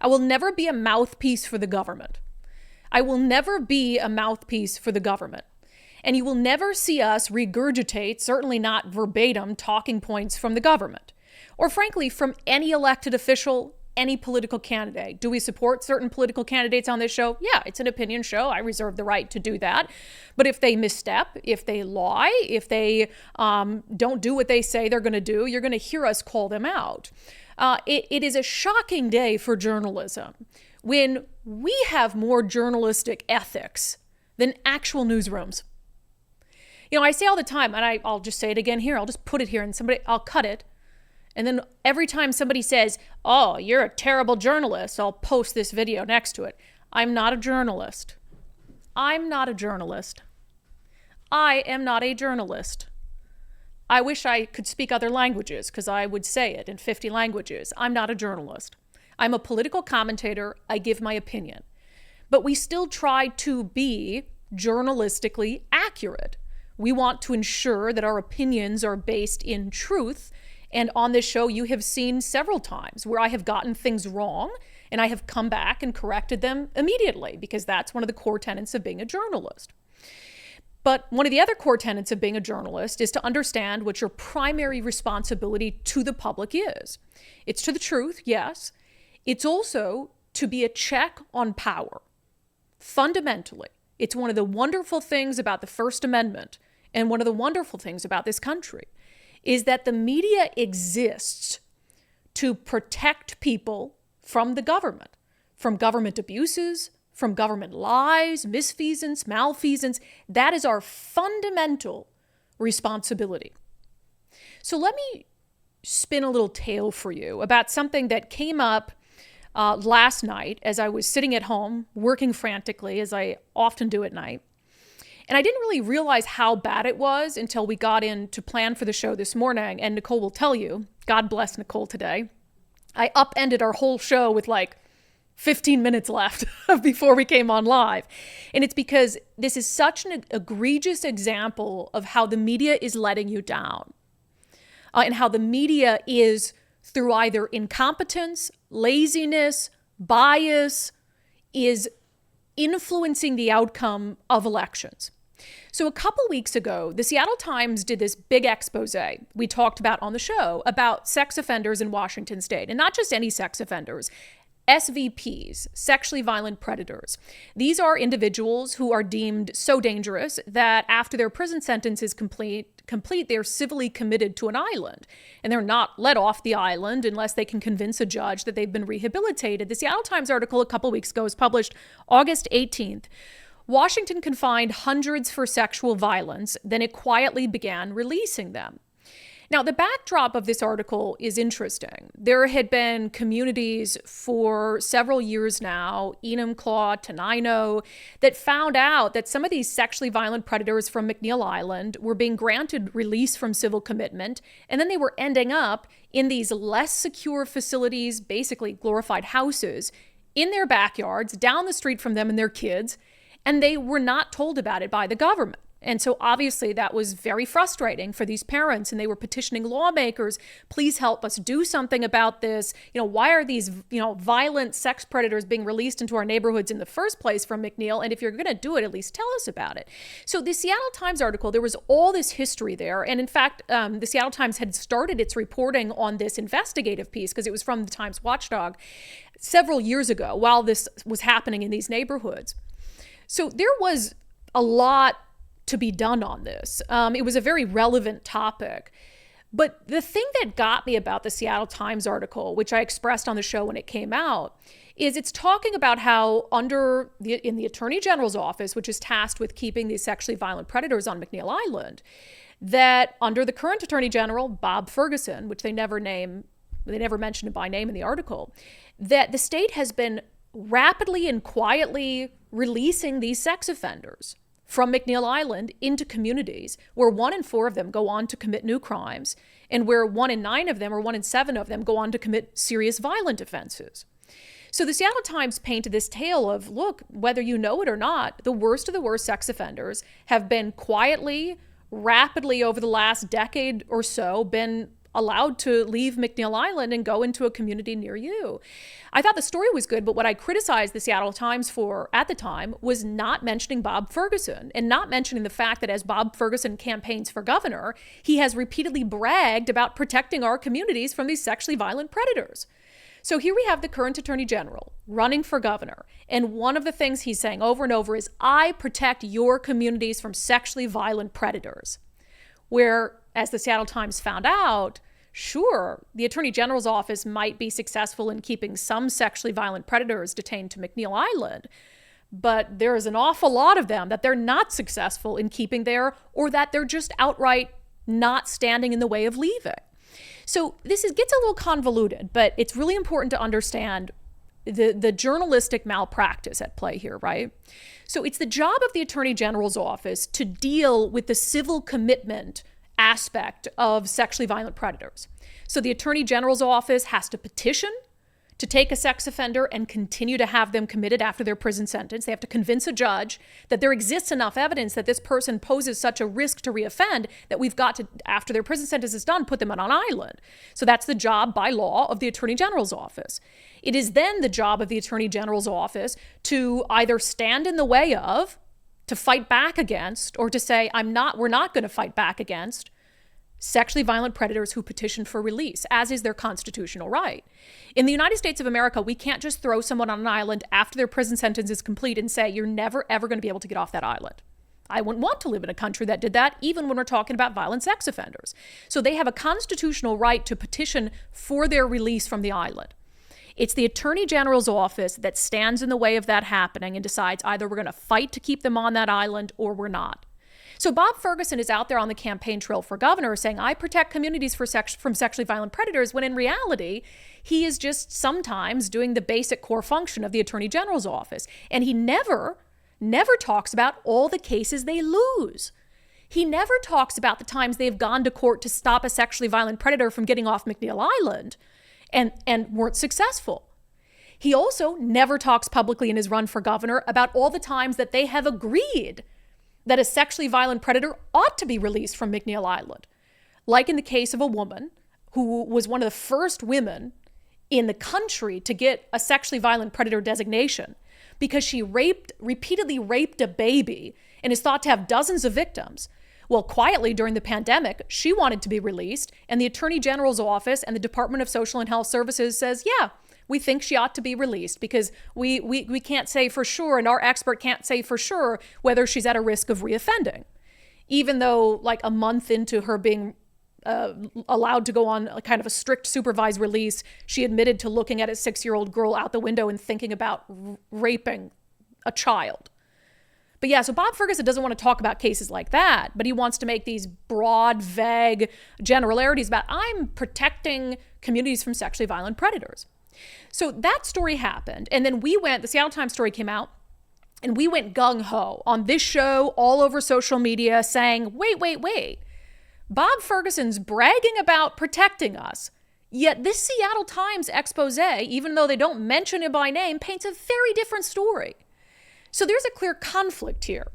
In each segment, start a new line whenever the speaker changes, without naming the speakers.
I will never be a mouthpiece for the government. I will never be a mouthpiece for the government. And you will never see us regurgitate, certainly not verbatim, talking points from the government, or frankly, from any elected official, any political candidate. Do we support certain political candidates on this show? Yeah, it's an opinion show. I reserve the right to do that. But if they misstep, if they lie, if they don't do what they say they're going to do, you're going to hear us call them out. It is a shocking day for journalism when we have more journalistic ethics than actual newsrooms. You know, I say all the time, and I'll just say it again here. I'll just put it here and I'll cut it. And then every time somebody says, oh, you're a terrible journalist, I'll post this video next to it. I'm not a journalist. I'm not a journalist. I am not a journalist. I wish I could speak other languages because I would say it in 50 languages. I'm not a journalist. I'm a political commentator. I give my opinion. But we still try to be journalistically accurate. We want to ensure that our opinions are based in truth. And on this show, you have seen several times where I have gotten things wrong and I have come back and corrected them immediately because that's one of the core tenets of being a journalist. But one of the other core tenets of being a journalist is to understand what your primary responsibility to the public is. It's to the truth, yes. It's also to be a check on power. Fundamentally, it's one of the wonderful things about the First Amendment and one of the wonderful things about this country is that the media exists to protect people from the government, from government abuses, from government lies, misfeasance, malfeasance. That is our fundamental responsibility. So let me spin a little tale for you about something that came up last night as I was sitting at home working frantically, as I often do at night. And I didn't really realize how bad it was until we got in to plan for the show this morning. And Nicole will tell you, God bless Nicole today, I upended our whole show with like 15 minutes left before we came on live. And it's because this is such an egregious example of how the media is letting you down. And how the media is, through either incompetence, laziness, bias, is influencing the outcome of elections. So a couple weeks ago, the Seattle Times did this big expose we talked about on the show about sex offenders in Washington state, and not just any sex offenders, SVPs, sexually violent predators. These are individuals who are deemed so dangerous that after their prison sentence is complete, they're civilly committed to an island. And they're not let off the island unless they can convince a judge that they've been rehabilitated. The Seattle Times article a couple weeks ago was published August 18th. Washington confined hundreds for sexual violence, then it quietly began releasing them. Now, the backdrop of this article is interesting. There had been communities for several years now, Enumclaw, Tenino, that found out that some of these sexually violent predators from McNeil Island were being granted release from civil commitment, and then they were ending up in these less secure facilities, basically glorified houses, in their backyards, down the street from them and their kids, and they were not told about it by the government. And so obviously that was very frustrating for these parents, and they were petitioning lawmakers, please help us do something about this. Why are these, violent sex predators being released into our neighborhoods in the first place from McNeil? And if you're going to do it, at least tell us about it. So the Seattle Times article, there was all this history there. And in fact, the Seattle Times had started its reporting on this investigative piece because it was from the Times Watchdog several years ago while this was happening in these neighborhoods. So there was a lot to be done on this. It was a very relevant topic. But the thing that got me about the Seattle Times article, which I expressed on the show when it came out, is it's talking about how in the Attorney General's office, which is tasked with keeping these sexually violent predators on McNeil Island, that under the current Attorney General, Bob Ferguson, which they never mentioned by name in the article, that the state has been rapidly and quietly releasing these sex offenders from McNeil Island into communities where 1 in 4 of them go on to commit new crimes, and where 1 in 9 of them or 1 in 7 of them go on to commit serious violent offenses. So the Seattle Times painted this tale of, look, whether you know it or not, the worst of the worst sex offenders have been quietly, rapidly over the last decade or so, been allowed to leave McNeil Island and go into a community near you. I thought the story was good, but what I criticized the Seattle Times for at the time was not mentioning Bob Ferguson and not mentioning the fact that as Bob Ferguson campaigns for governor, he has repeatedly bragged about protecting our communities from these sexually violent predators. So here we have the current attorney general running for governor. And one of the things he's saying over and over is, I protect your communities from sexually violent predators. Where, as the Seattle Times found out, sure, the attorney general's office might be successful in keeping some sexually violent predators detained to McNeil Island, but there is an awful lot of them that they're not successful in keeping there, or that they're just outright not standing in the way of leaving. So this gets a little convoluted, but it's really important to understand the journalistic malpractice at play here, right? So it's the job of the Attorney General's office to deal with the civil commitment aspect of sexually violent predators. So the Attorney General's office has to petition to take a sex offender and continue to have them committed after their prison sentence. They have to convince a judge that there exists enough evidence that this person poses such a risk to reoffend that we've got to, after their prison sentence is done, put them on an island. So that's the job by law of the Attorney General's office. It is then the job of the Attorney General's office to either stand in the way of, to fight back against, or to say, we're not going to fight back against sexually violent predators who petition for release, as is their constitutional right. In the United States of America, we can't just throw someone on an island after their prison sentence is complete and say, you're never, ever going to be able to get off that island. I wouldn't want to live in a country that did that, even when we're talking about violent sex offenders. So they have a constitutional right to petition for their release from the island. It's the Attorney General's office that stands in the way of that happening and decides either we're going to fight to keep them on that island or we're not. So Bob Ferguson is out there on the campaign trail for governor saying, I protect communities from sexually violent predators, when in reality, he is just sometimes doing the basic core function of the Attorney General's office. And he never talks about all the cases they lose. He never talks about the times they've gone to court to stop a sexually violent predator from getting off McNeil Island and weren't successful. He also never talks publicly in his run for governor about all the times that they have agreed that a sexually violent predator ought to be released from McNeil Island. Like in the case of a woman who was one of the first women in the country to get a sexually violent predator designation because she repeatedly raped a baby and is thought to have dozens of victims. Well, quietly during the pandemic, she wanted to be released, and the Attorney General's office and the Department of Social and Health Services says, yeah, we think she ought to be released because we can't say for sure, and our expert can't say for sure whether she's at a risk of reoffending. Even though like a month into her being allowed to go on a kind of a strict supervised release, she admitted to looking at a 6-year-old girl out the window and thinking about raping a child. But yeah, so Bob Ferguson doesn't want to talk about cases like that, but he wants to make these broad, vague generalities about, I'm protecting communities from sexually violent predators. So that story happened. And then the Seattle Times story came out, and we went gung-ho on this show, all over social media, saying, wait. Bob Ferguson's bragging about protecting us. Yet this Seattle Times expose, even though they don't mention it by name, paints a very different story. So there's a clear conflict here.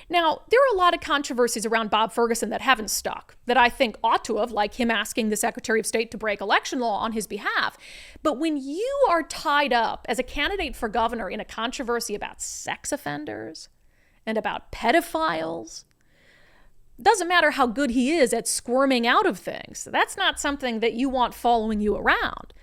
Now, there are a lot of controversies around Bob Ferguson that haven't stuck, that I think ought to have, like him asking the Secretary of State to break election law on his behalf. But when you are tied up as a candidate for governor in a controversy about sex offenders and about pedophiles, doesn't matter how good he is at squirming out of things. That's not something that you want following you around.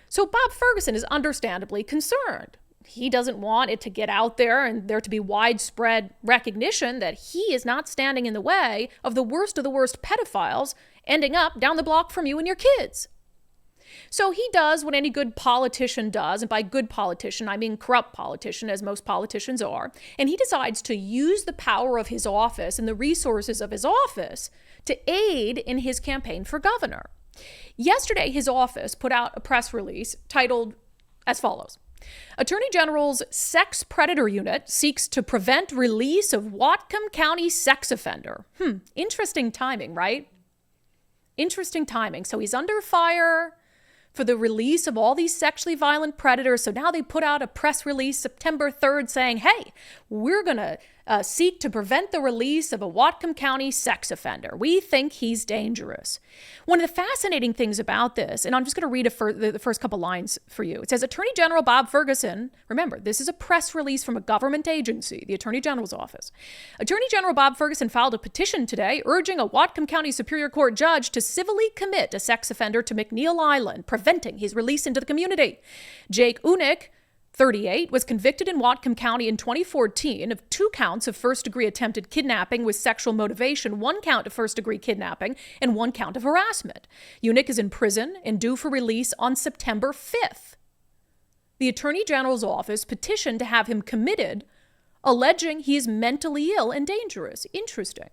So Bob Ferguson is understandably concerned. He doesn't want it to get out there and there to be widespread recognition that he is not standing in the way of the worst pedophiles ending up down the block from you and your kids. So he does what any good politician does, and by good politician, I mean corrupt politician, as most politicians are, and he decides to use the power of his office and the resources of his office to aid in his campaign for governor. Yesterday, his office put out a press release titled as follows: Attorney General's Sex Predator Unit seeks to prevent release of Whatcom County sex offender. Interesting timing, right? Interesting timing. So he's under fire for the release of all these sexually violent predators. So now they put out a press release September 3rd saying, hey, we're going to seek to prevent the release of a Whatcom County sex offender. We think he's dangerous. One of the fascinating things about this, and I'm just going to read the first couple lines for you. It says, Attorney General Bob Ferguson, remember, this is a press release from a government agency, the Attorney General's office. Attorney General Bob Ferguson filed a petition today urging a Whatcom County Superior Court judge to civilly commit a sex offender to McNeil Island, preventing his release into the community. Jake Unick, 38, was convicted in Whatcom County in 2014 of 2 counts of first-degree attempted kidnapping with sexual motivation, 1 count of first-degree kidnapping, and 1 count of harassment. Unick is in prison and due for release on September 5th. The Attorney General's office petitioned to have him committed, alleging he is mentally ill and dangerous. Interesting.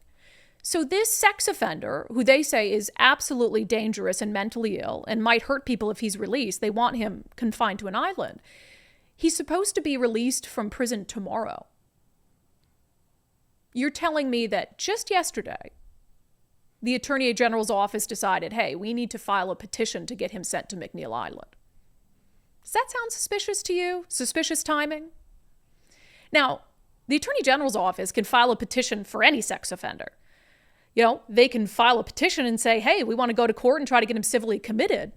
So this sex offender, who they say is absolutely dangerous and mentally ill and might hurt people if he's released, they want him confined to an island. He's supposed to be released from prison tomorrow. You're telling me that just yesterday, the Attorney General's office decided, hey, we need to file a petition to get him sent to McNeil Island. Does that sound suspicious to you? Suspicious timing? Now, the Attorney General's office can file a petition for any sex offender. You know, they can file a petition and say, hey, we want to go to court and try to get him civilly committed.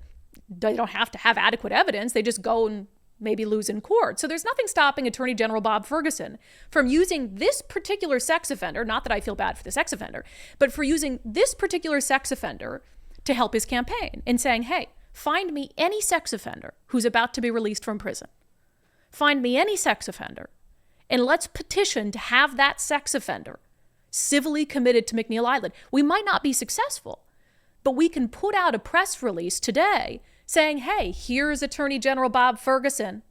They don't have to have adequate evidence. They just go and maybe lose in court. So there's nothing stopping Attorney General Bob Ferguson from using this particular sex offender, not that I feel bad for the sex offender, but for using this particular sex offender to help his campaign and saying, hey, find me any sex offender who's about to be released from prison. Find me any sex offender, and let's petition to have that sex offender civilly committed to McNeil Island. We might not be successful, but we can put out a press release today saying, hey, here's Attorney General Bob Ferguson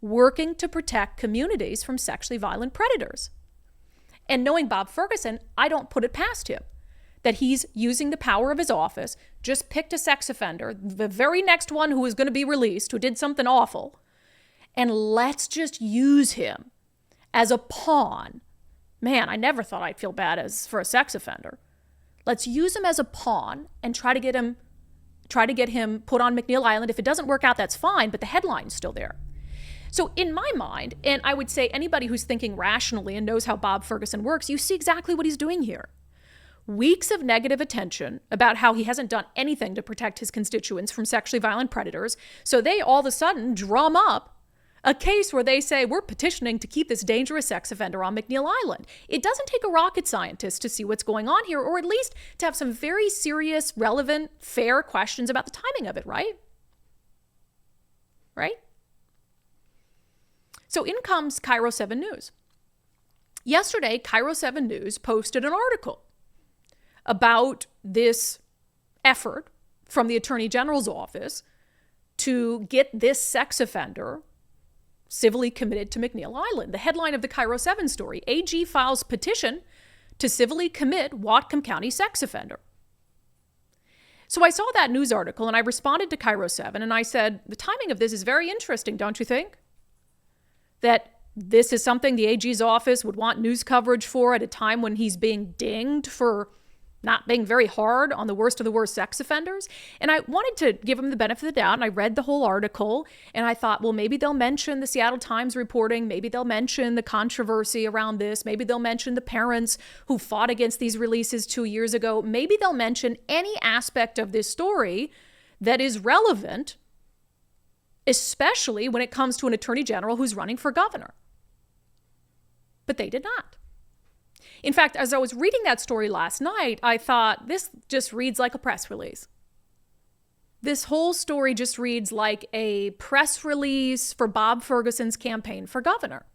working to protect communities from sexually violent predators. And knowing Bob Ferguson, I don't put it past him that he's using the power of his office, just picked a sex offender, the very next one who is going to be released, who did something awful, and let's just use him as a pawn. Man, I never thought I'd feel bad for a sex offender. Let's use him as a pawn and try to get him put on McNeil Island. If it doesn't work out, that's fine, but the headline's still there. So in my mind, and I would say anybody who's thinking rationally and knows how Bob Ferguson works, you see exactly what he's doing here. Weeks of negative attention about how he hasn't done anything to protect his constituents from sexually violent predators. So they all of a sudden drum up a case where they say, we're petitioning to keep this dangerous sex offender on McNeil Island. It doesn't take a rocket scientist to see what's going on here, or at least to have some very serious, relevant, fair questions about the timing of it, right? Right? So in comes KIRO 7 News. Yesterday, KIRO 7 News posted an article about this effort from the Attorney General's office to get this sex offender civilly committed to McNeil Island. The headline of the KIRO 7 story, AG files petition to civilly commit Whatcom County sex offender. So I saw that news article and I responded to KIRO 7 and I said, the timing of this is very interesting, don't you think? That this is something the AG's office would want news coverage for at a time when he's being dinged for not being very hard on the worst of the worst sex offenders. And I wanted to give him the benefit of the doubt. And I read the whole article and I thought, well, maybe they'll mention the Seattle Times reporting. Maybe they'll mention the controversy around this. Maybe they'll mention the parents who fought against these releases 2 years ago. Maybe they'll mention any aspect of this story that is relevant, especially when it comes to an attorney general who's running for governor. But they did not. In fact, as I was reading that story last night, I thought, this just reads like a press release. This whole story just reads like a press release for Bob Ferguson's campaign for governor.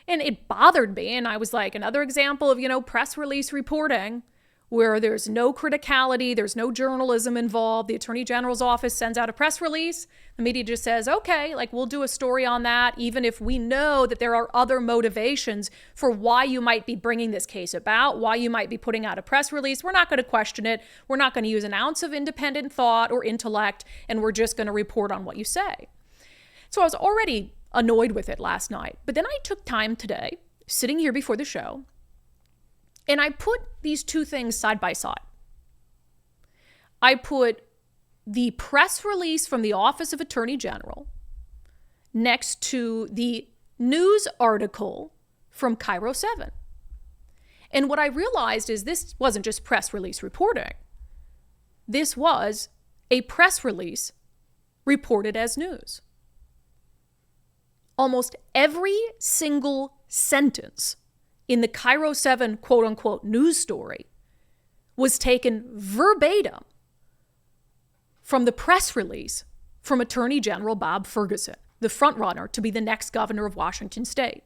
And it bothered me. And I was like, another example of, press release reporting where there's no criticality, there's no journalism involved. The Attorney General's office sends out a press release. The media just says, okay, we'll do a story on that, even if we know that there are other motivations for why you might be bringing this case about, why you might be putting out a press release. We're not going to question it. We're not going to use an ounce of independent thought or intellect, and we're just going to report on what you say. So I was already annoyed with it last night. But then I took time today, sitting here before the show, and I put these two things side by side. I put the press release from the Office of Attorney General next to the news article from KIRO 7. And what I realized is this wasn't just press release reporting. This was a press release reported as news. Almost every single sentence in the KIRO 7 quote-unquote news story was taken verbatim from the press release from Attorney General Bob Ferguson, the frontrunner to be the next governor of Washington state.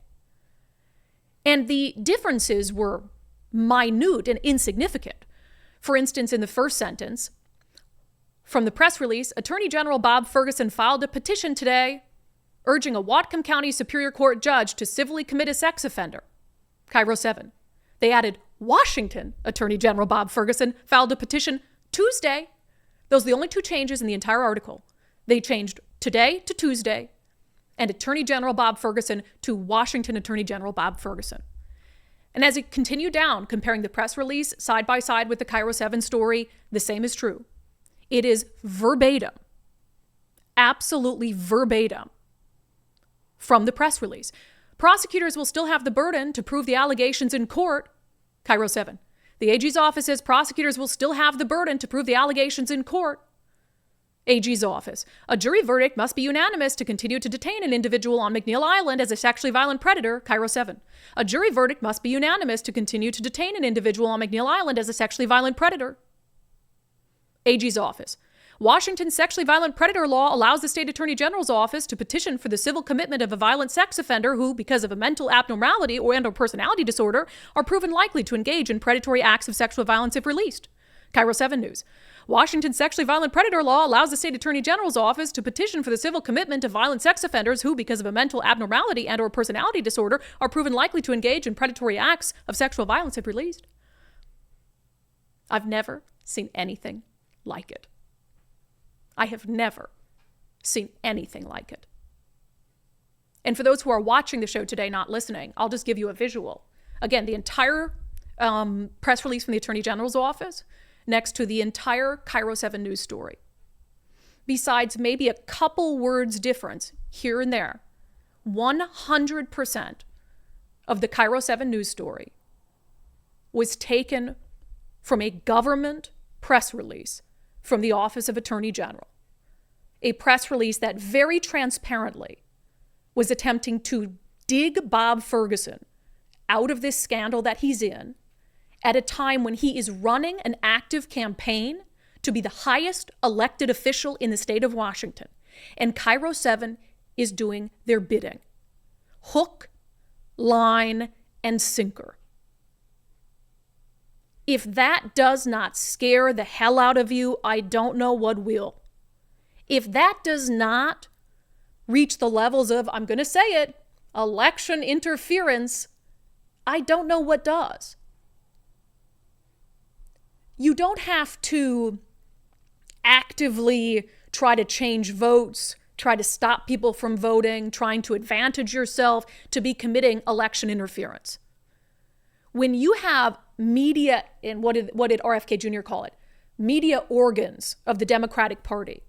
And the differences were minute and insignificant. For instance, in the first sentence from the press release, Attorney General Bob Ferguson filed a petition today urging a Whatcom County Superior Court judge to civilly commit a sex offender. KIRO 7. They added Washington Attorney General Bob Ferguson filed a petition Tuesday. Those are the only two changes in the entire article. They changed today to Tuesday and Attorney General Bob Ferguson to Washington Attorney General Bob Ferguson. And as it continued down, comparing the press release side by side with the KIRO 7 story, the same is true. It is verbatim, absolutely verbatim from the press release. Prosecutors will still have the burden to prove the allegations in court. KIRO 7. The AG's office says prosecutors will still have the burden to prove the allegations in court. AG's office. A jury verdict must be unanimous to continue to detain an individual on McNeil Island as a sexually violent predator. KIRO 7. A jury verdict must be unanimous to continue to detain an individual on McNeil Island as a sexually violent predator. AG's office. Washington's sexually violent predator law allows the state attorney general's office to petition for the civil commitment of a violent sex offender who, because of a mental abnormality and/or personality disorder, are proven likely to engage in predatory acts of sexual violence if released. KIRO 7 News. Washington's sexually violent predator law allows the state attorney general's office to petition for the civil commitment of violent sex offenders who, because of a mental abnormality and/or personality disorder, are proven likely to engage in predatory acts of sexual violence if released. I've never seen anything like it. I have never seen anything like it. And for those who are watching the show today, not listening, I'll just give you a visual. Again, the entire press release from the Attorney General's office next to the entire KIRO 7 news story. Besides maybe a couple words difference here and there, 100% of the KIRO 7 news story was taken from a government press release from the Office of Attorney General. A press release that very transparently was attempting to dig Bob Ferguson out of this scandal that he's in at a time when he is running an active campaign to be the highest elected official in the state of Washington. And KIRO 7 is doing their bidding. Hook, line, and sinker. If that does not scare the hell out of you, I don't know what will. If that does not reach the levels of, I'm going to say it, election interference, I don't know what does. You don't have to actively try to change votes, try to stop people from voting, trying to advantage yourself to be committing election interference. When you have media, and what did RFK Jr. call it? Media organs of the Democratic Party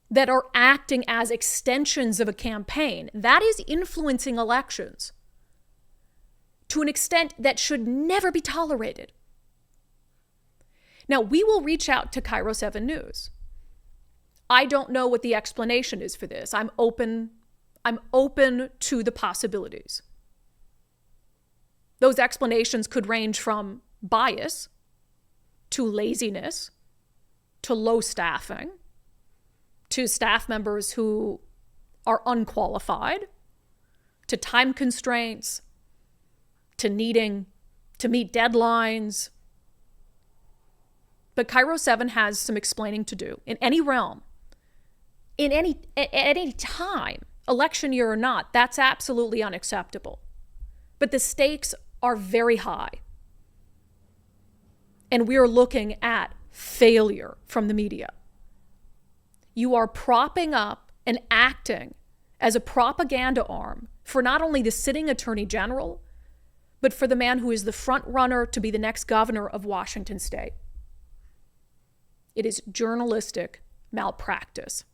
that are acting as extensions of a campaign, that is influencing elections to an extent that should never be tolerated. Now, we will reach out to KIRO 7 News. I don't know what the explanation is for this. I'm open to the possibilities. Those explanations could range from bias to laziness to low staffing to staff members who are unqualified to time constraints to needing to meet deadlines. But KIRO 7 has some explaining to do in any realm, at any time, election year or not. That's absolutely unacceptable. But the stakes are very high. And we are looking at failure from the media. You are propping up and acting as a propaganda arm for not only the sitting attorney general, but for the man who is the front runner to be the next governor of Washington state. It is journalistic malpractice.